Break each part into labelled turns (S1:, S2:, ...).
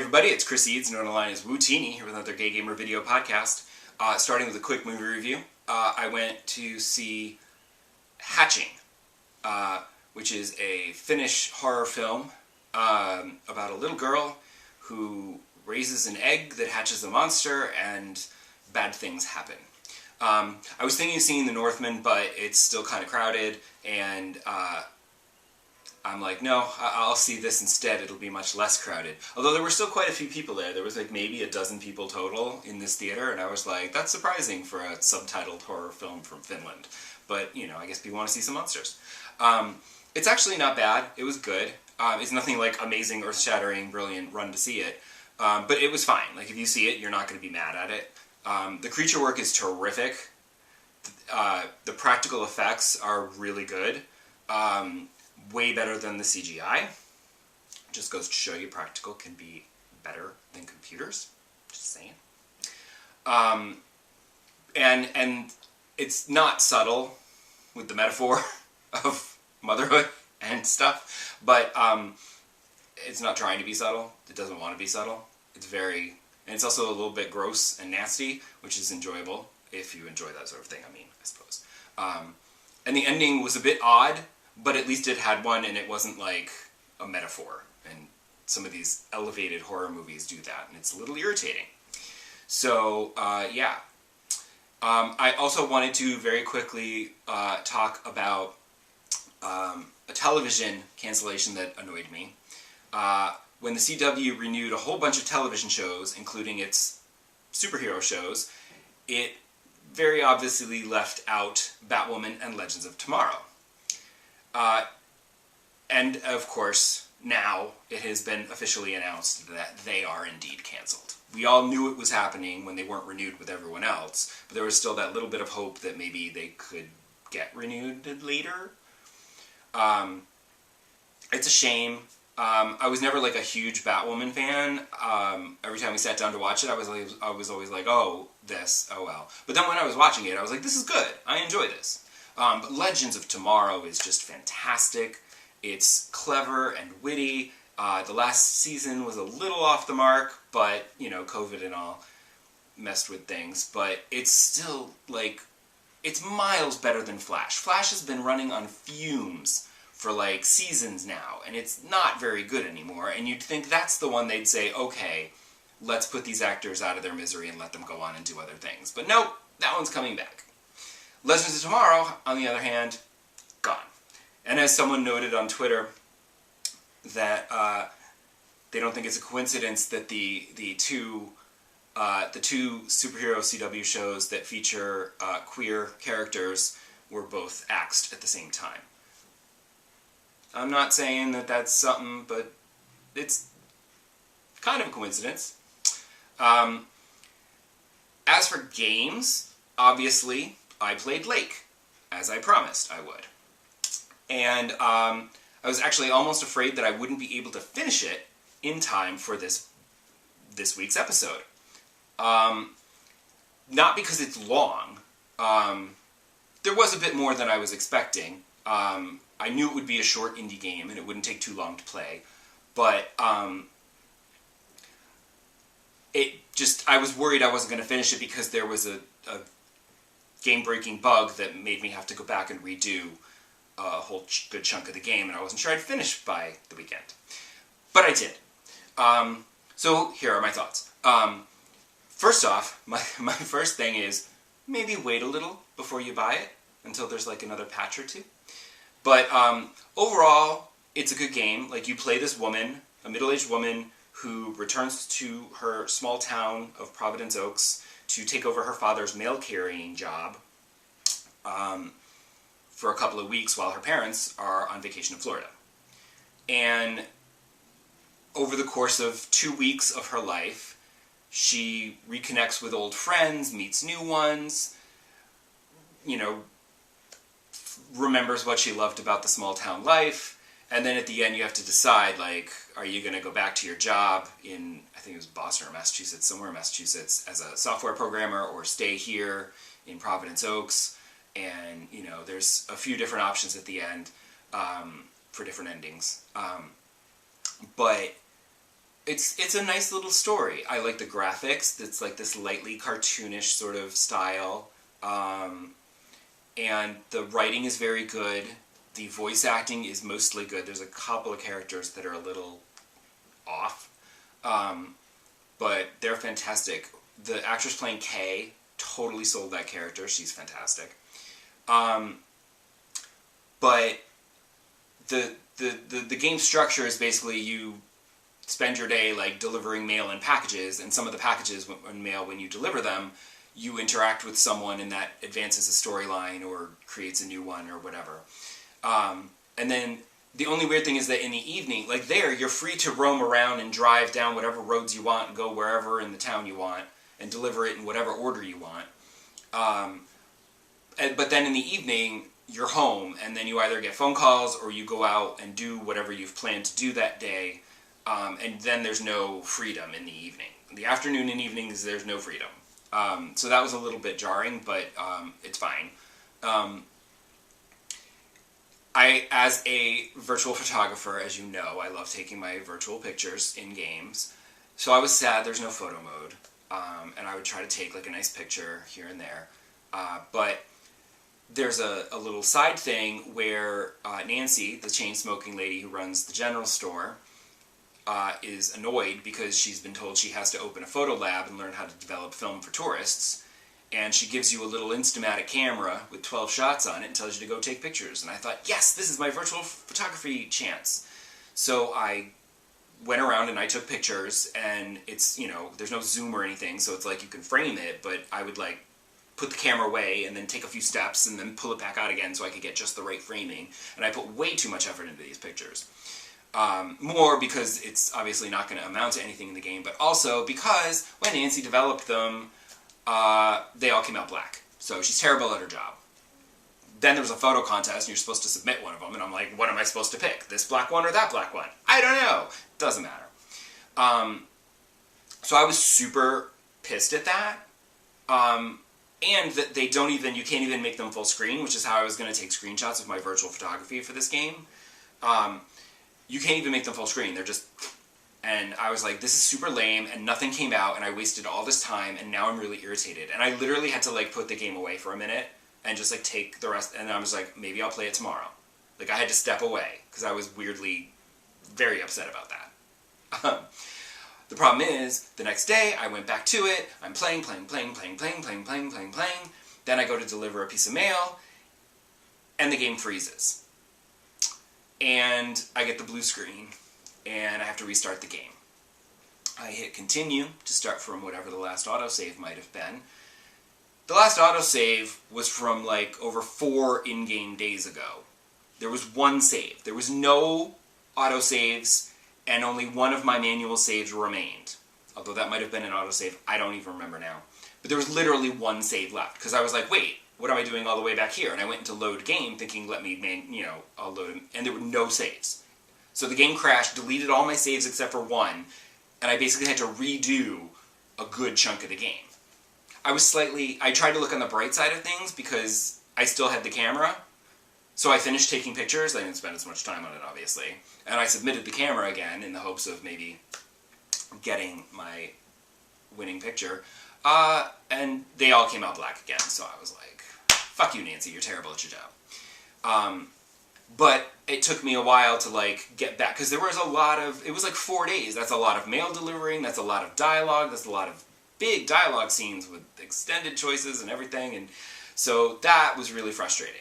S1: everybody, it's Chris Eads, known online as Wootini, here with another Gay Gamer video podcast. Starting with a quick movie review, I went to see Hatching, which is a Finnish horror film about a little girl who raises an egg that hatches a monster and bad things happen. I was thinking of seeing The Northman, but it's still kind of crowded, and I'm like, no, I'll see this instead. It'll be much less crowded. Although there were still quite a few people there. There was like maybe a dozen people total in this theater, and I was like, that's surprising for a subtitled horror film from Finland. But, you know, I guess people want to see some monsters. It's actually not bad. It was good. It's nothing like amazing, earth-shattering, brilliant, run to see it. But it was fine. Like, if you see it, you're not going to be mad at it. The creature work is terrific. The practical effects are really good. Way better than the CGI. Just goes to show you practical can be better than computers. Just saying. And it's not subtle with the metaphor of motherhood and stuff, but it's not trying to be subtle. It doesn't want to be subtle. It's very, and it's also a little bit gross and nasty, which is enjoyable if you enjoy that sort of thing, I suppose. And the ending was a bit odd, but at least it had one, and it wasn't like a metaphor. And some of these elevated horror movies do that, and it's a little irritating. So, yeah. I also wanted to very quickly talk about a television cancellation that annoyed me. When the CW renewed a whole bunch of television shows, including its superhero shows, it very obviously left out Batwoman and Legends of Tomorrow. And, of course, now it has been officially announced that they are indeed cancelled. We all knew it was happening when they weren't renewed with everyone else, but there was still that little bit of hope that maybe they could get renewed later. It's a shame. I was never like a huge Batwoman fan. Every time we sat down to watch it, I was always like, oh, this, oh well. But then when I was watching it, I was like, this is good. I enjoy this. But Legends of Tomorrow is just fantastic. It's clever and witty. The last season was a little off the mark, but, you know, COVID and all messed with things. But it's still, like, it's miles better than Flash. Flash has been running on fumes for, like, seasons now, and it's not very good anymore. And you'd think that's the one they'd say, okay, let's put these actors out of their misery and let them go on and do other things. But nope, that one's coming back. Legends of Tomorrow, on the other hand, gone. And as someone noted on Twitter, that they don't think it's a coincidence that the two superhero CW shows that feature queer characters were both axed at the same time. I'm not saying that that's something, but it's kind of a coincidence. As for games, obviously, I played Lake, as I promised I would. And I was actually almost afraid that I wouldn't be able to finish it in time for this week's episode. Not because it's long. There was a bit more than I was expecting. I knew it would be a short indie game and it wouldn't take too long to play. But I was worried I wasn't going to finish it because there was a game-breaking bug that made me have to go back and redo a whole good chunk of the game, and I wasn't sure I'd finish by the weekend. But I did. So here are my thoughts. First off, my first thing is maybe wait a little before you buy it until there's like another patch or two. But overall, it's a good game. Like, you play this woman, a middle-aged woman, who returns to her small town of Providence Oaks to take over her father's mail-carrying job for a couple of weeks while her parents are on vacation in Florida. And over the course of 2 weeks of her life, she reconnects with old friends, meets new ones, you know, remembers what she loved about the small town life, and then at the end you have to decide, like, are you going to go back to your job in, I think it was Boston or Massachusetts, somewhere in Massachusetts, as a software programmer, or stay here in Providence Oaks. And, you know, there's a few different options at the end for different endings. But it's a nice little story. I like the graphics. It's like this lightly cartoonish sort of style. And the writing is very good. The voice acting is mostly good. There's a couple of characters that are a little off. But they're fantastic. The actress playing Kay totally sold that character. She's fantastic. But the game structure is basically you spend your day like delivering mail and packages, and some of the packages when mail, when you deliver them, you interact with someone and that advances a storyline or creates a new one or whatever. And then the only weird thing is that in the evening, like there, you're free to roam around and drive down whatever roads you want and go wherever in the town you want and deliver it in whatever order you want. But then in the evening, you're home, and then you either get phone calls or you go out and do whatever you've planned to do that day, and then there's no freedom in the evening. In the afternoon and evenings, there's no freedom. So that was a little bit jarring, but it's fine. As a virtual photographer, as you know, I love taking my virtual pictures in games. So I was sad there's no photo mode, and I would try to take like a nice picture here and there. But there's a little side thing where Nancy, the chain-smoking lady who runs the general store, is annoyed because she's been told she has to open a photo lab and learn how to develop film for tourists. And she gives you a little Instamatic camera with 12 shots on it and tells you to go take pictures. And I thought, yes, this is my virtual photography chance. So I went around and I took pictures, and it's, you know, there's no zoom or anything, so it's like you can frame it, but I would like put the camera away and then take a few steps and then pull it back out again so I could get just the right framing. And I put way too much effort into these pictures. More because it's obviously not going to amount to anything in the game, but also because when Nancy developed them, they all came out black. So she's terrible at her job. Then there was a photo contest and you're supposed to submit one of them, and I'm like, what am I supposed to pick? This black one or that black one? I don't know. Doesn't matter. So I was super pissed at that. And that they don't even, you can't even make them full screen, which is how I was going to take screenshots of my virtual photography for this game. You can't even make them full screen. They're just, and I was like, this is super lame, and nothing came out, and I wasted all this time, and now I'm really irritated. And I literally had to like put the game away for a minute and just like take the rest, and I was like, maybe I'll play it tomorrow. Like I had to step away because I was weirdly very upset about that. The problem is, the next day, I went back to it, I'm playing. Then I go to deliver a piece of mail, and the game freezes. And I get the blue screen, and I have to restart the game. I hit continue to start from whatever the last autosave might have been. The last autosave was from like over 4 in-game days ago. There was one save. There was no autosaves, and only one of my manual saves remained. Although that might have been an autosave, I don't even remember now. But there was literally one save left, because I was like, wait, what am I doing all the way back here? And I went into load game, thinking, let me, I'll load them, and there were no saves. So the game crashed, deleted all my saves except for one, and I basically had to redo a good chunk of the game. I tried to look on the bright side of things, because I still had the camera. So I finished taking pictures. I didn't spend as much time on it, obviously. And I submitted the camera again in the hopes of maybe getting my winning picture. And they all came out black again. So I was like, fuck you, Nancy. You're terrible at your job. But it took me a while to like get back. Because there was a lot of... It was like 4 days. That's a lot of mail delivering. That's a lot of dialogue. That's a lot of big dialogue scenes with extended choices and everything. And so that was really frustrating.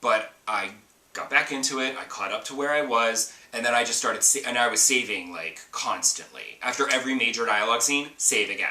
S1: But I got back into it, I caught up to where I was, and then I just started, and I was saving, like, constantly. After every major dialogue scene, save again.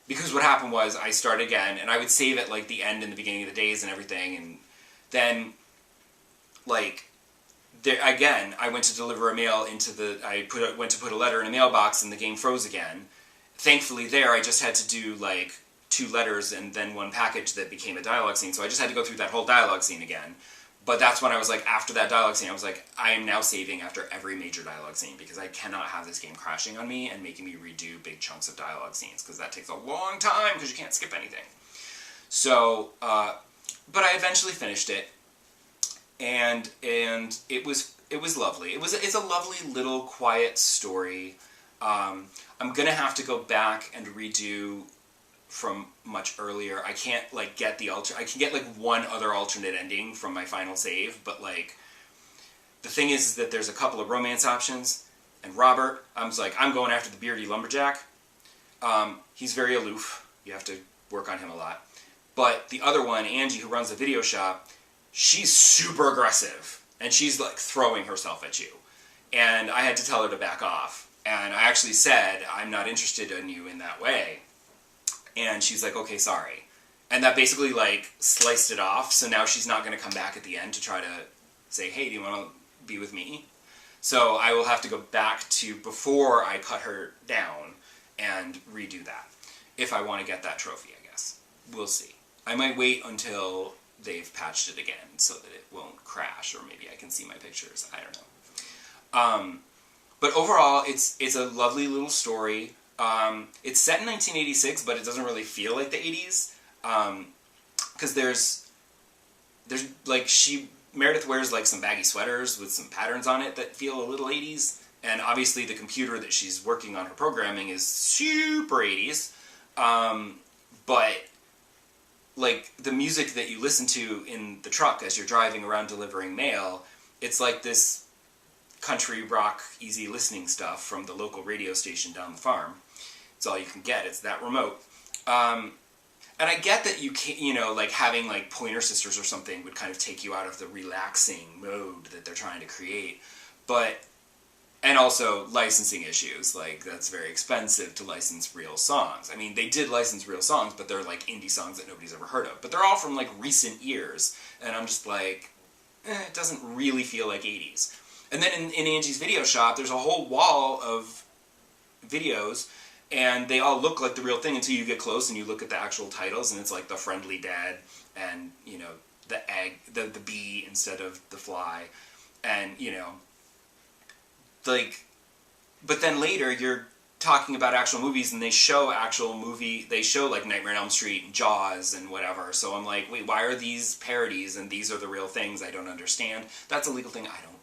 S1: Because what happened was, I started again, and I would save at, like, the end and the beginning of the days and everything, and then, like, again, I went to deliver a mail went to put a letter in a mailbox, and the game froze again. Thankfully there, I just had to do, like, 2 letters and then 1 package that became a dialogue scene, so I just had to go through that whole dialogue scene again. But that's when I was like, after that dialogue scene, I was like, I am now saving after every major dialogue scene, because I cannot have this game crashing on me and making me redo big chunks of dialogue scenes, because that takes a long time, because you can't skip anything. So, but I eventually finished it, and it was lovely. It's a lovely little quiet story. I'm gonna have to go back and redo from much earlier. I can't like get the I can get like one other alternate ending from my final save, but like the thing is that there's a couple of romance options, and Robert, I was like, I'm going after the beardy lumberjack. He's very aloof. You have to work on him a lot. But the other one, Angie, who runs the video shop, she's super aggressive, and she's like throwing herself at you. And I had to tell her to back off. And I actually said, I'm not interested in you in that way. And she's like, okay, sorry. And that basically like sliced it off, so now she's not going to come back at the end to try to say, hey, do you want to be with me? So I will have to go back to before I cut her down and redo that, if I want to get that trophy, I guess. We'll see. I might wait until they've patched it again so that it won't crash, or maybe I can see my pictures. I don't know. But overall, it's a lovely little story. It's set in 1986, but it doesn't really feel like the 80s. Because there's like, Meredith wears like some baggy sweaters with some patterns on it that feel a little 80s. And obviously the computer that she's working on her programming is super 80s. But like the music that you listen to in the truck as you're driving around delivering mail, it's like this country rock easy listening stuff from the local radio station down the farm. It's all you can get. It's that remote. And I get that you can't, you know, like having like Pointer Sisters or something would kind of take you out of the relaxing mode that they're trying to create. But, and also licensing issues, like that's very expensive to license real songs. I mean, they did license real songs, but they're like indie songs that nobody's ever heard of. But they're all from like recent years. And I'm just like, it doesn't really feel like 80s. And then in Angie's video shop, there's a whole wall of videos, and they all look like the real thing until you get close and you look at the actual titles, and it's like The Friendly Dad, and, you know, the egg, the bee instead of the fly, and, you know, like, but then later you're talking about actual movies, and they show like Nightmare on Elm Street and Jaws and whatever, so I'm like, wait, why are these parodies and these are the real things? I don't understand. That's a legal thing, I don't know.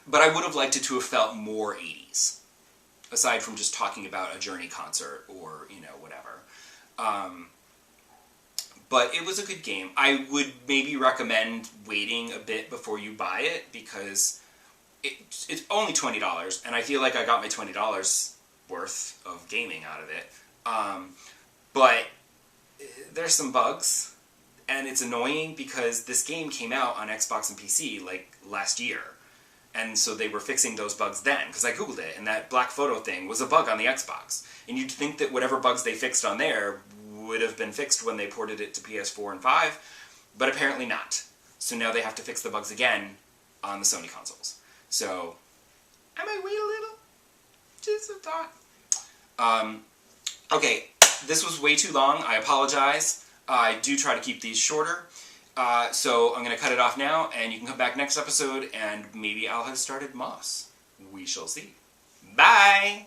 S1: But I would have liked it to have felt more 80s, aside from just talking about a Journey concert or, you know, whatever. But it was a good game. I would maybe recommend waiting a bit before you buy it, because it's only $20, and I feel like I got my $20 worth of gaming out of it. But there's some bugs, and it's annoying because this game came out on Xbox and PC like last year. And so they were fixing those bugs then, because I googled it, and that black photo thing was a bug on the Xbox. And you'd think that whatever bugs they fixed on there would have been fixed when they ported it to PS4 and 5, but apparently not. So now they have to fix the bugs again on the Sony consoles. So, I might wait a little. Just a thought. Okay, this was way too long. I apologize. I do try to keep these shorter. So I'm going to cut it off now, and you can come back next episode, and maybe I'll have started Moss. We shall see. Bye!